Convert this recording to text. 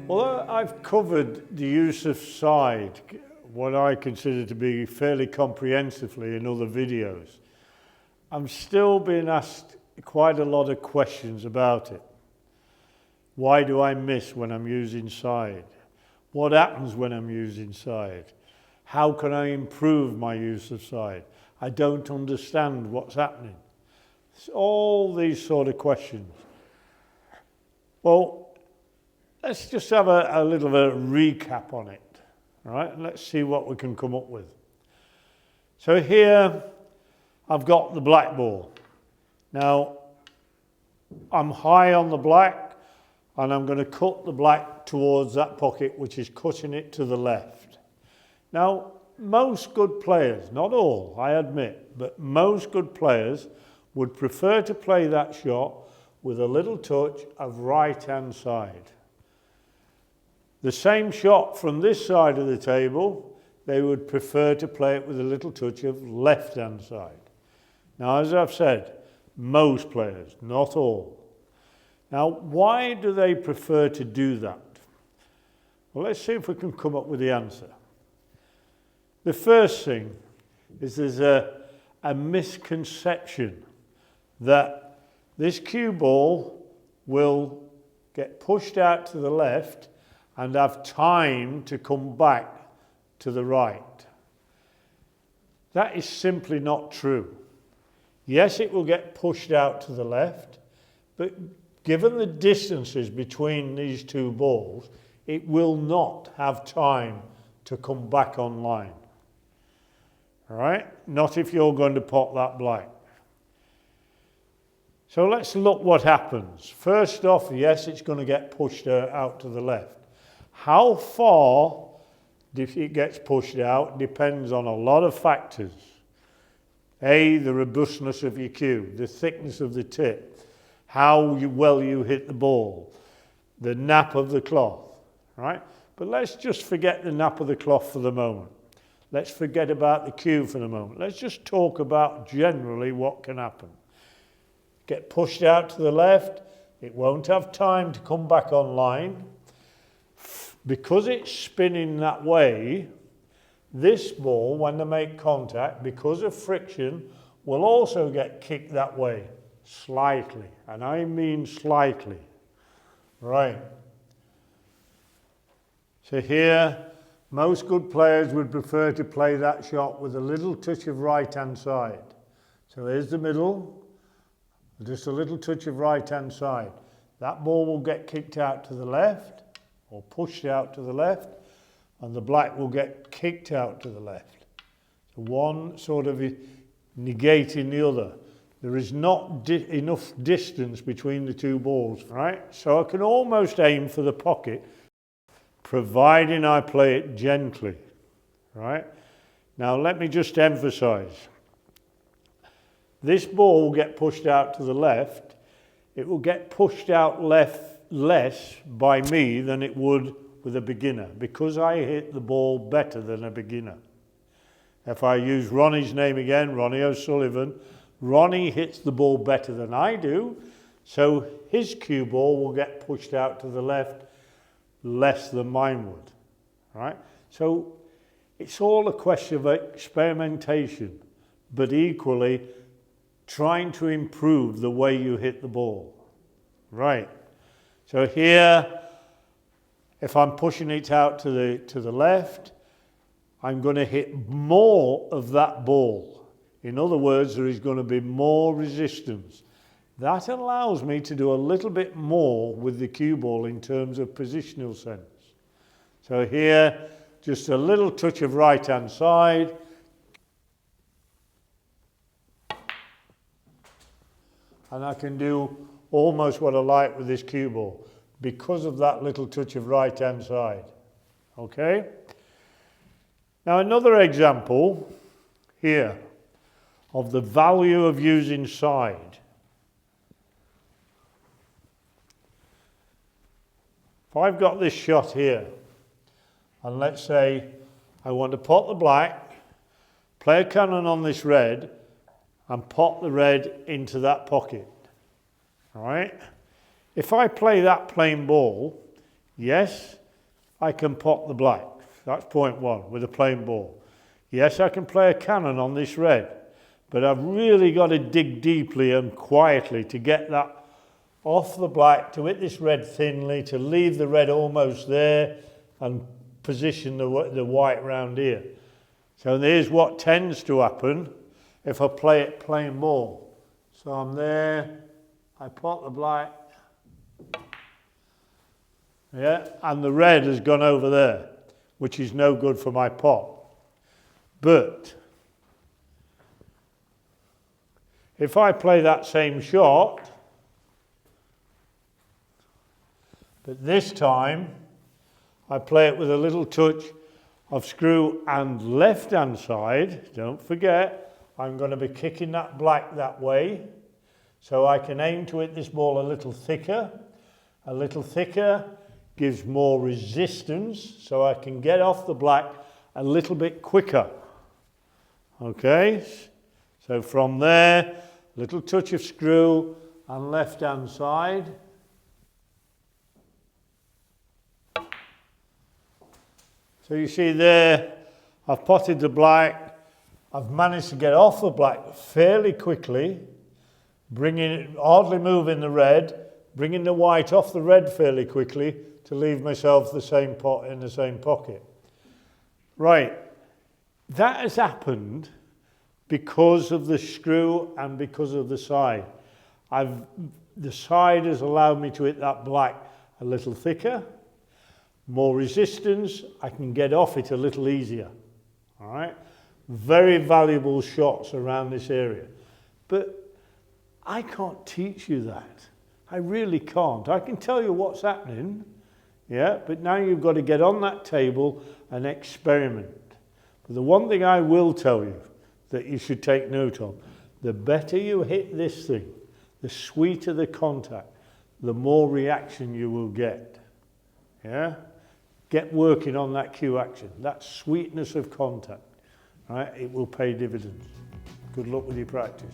Well, I've covered the use of side, what I consider to be fairly comprehensively in other videos. I'm still being asked quite a lot of questions about it. Why do I miss when I'm using side? What happens when I'm using side? How can I improve my use of side? I don't understand what's happening. It's all these sort of questions. Well, let's just have a little bit of recap on it, all right? And let's see what we can come up with. So here, I've got the black ball. Now, I'm high on the black, and I'm going to cut the black towards that pocket, which is cutting it to the left. Now, most good players, not all, I admit, but most good players would prefer to play that shot with a little touch of right-hand side. The same shot from this side of the table, they would prefer to play it with a little touch of left-hand side. Now, as I've said, most players, not all. Now, why do they prefer to do that? Well, let's see if we can come up with the answer. The first thing is there's a misconception that this cue ball will get pushed out to the left and have time to come back to the right. That is simply not true. Yes, it will get pushed out to the left, but given the distances between these two balls, it will not have time to come back online. All right? Not if you're going to pot that black. So let's look what happens. First off, yes, it's going to get pushed out to the left. How far it gets pushed out depends on a lot of factors. A, the robustness of your cue, the thickness of the tip, how well you hit the ball, the nap of the cloth, right? But let's just forget the nap of the cloth for the moment. Let's forget about the cue for the moment. Let's just talk about generally what can happen. Get pushed out to the left, it won't have time to come back online. Because it's spinning that way, this ball, when they make contact, because of friction, will also get kicked that way, slightly. And I mean slightly. Right. So here, most good players would prefer to play that shot with a little touch of right-hand side. So here's the middle, just a little touch of right-hand side. That ball will get kicked out to the left, or pushed out to the left, and the black will get kicked out to the left. So one sort of negating the other. There is not enough distance between the two balls, right? So I can almost aim for the pocket, providing I play it gently, right? Now let me just emphasize. This ball will get pushed out to the left. It will get pushed out less by me than it would with a beginner, because I hit the ball better than a beginner. If I use Ronnie's name again, Ronnie O'Sullivan, Ronnie hits the ball better than I do, so his cue ball will get pushed out to the left less than mine would, right? So it's all a question of experimentation, but equally trying to improve the way you hit the ball, right? So here, if I'm pushing it out to the left, I'm going to hit more of that ball. In other words, there is going to be more resistance. That allows me to do a little bit more with the cue ball in terms of positional sense. So here, just a little touch of right-hand side. And I can do almost what I like with this cue ball because of that little touch of right-hand side. Okay? Now another example here of the value of using side. If I've got this shot here, and let's say I want to pot the black, play a cannon on this red, and pot the red into that pocket, all right? If I play that plain ball, Yes, I can pot the black. That's point one with a plain ball. Yes, I can play a cannon on this red, but I've really got to dig deeply and quietly to get that off the black, to hit this red thinly, to leave the red almost there and position the white round here. So here's what tends to happen if I play it plain ball. So I'm there, I pot the black, yeah, and the red has gone over there, which is no good for my pot. But if I play that same shot, but this time I play it with a little touch of screw and left-hand side, don't forget, I'm going to be kicking that black that way, so I can aim to hit this ball a little thicker. A little thicker gives more resistance, so I can get off the black a little bit quicker. Okay, so from there, little touch of screw and left-hand side. So you see there, I've potted the black, I've managed to get off the black fairly quickly, bringing it, hardly moving the red, bringing the white off the red fairly quickly to leave myself the same pot in the same pocket. Right, that has happened because of the screw and because of the side. The side has allowed me to hit that black a little thicker, more resistance, I can get off it a little easier. All right, very valuable shots around this area. But I can't teach you that. I really can't. I can tell you what's happening, yeah, but now you've got to get on that table and experiment. But the one thing I will tell you that you should take note of, the better you hit this thing, the sweeter the contact, the more reaction you will get. Yeah? Get working on that cue action, that sweetness of contact. Right? It will pay dividends. Good luck with your practice.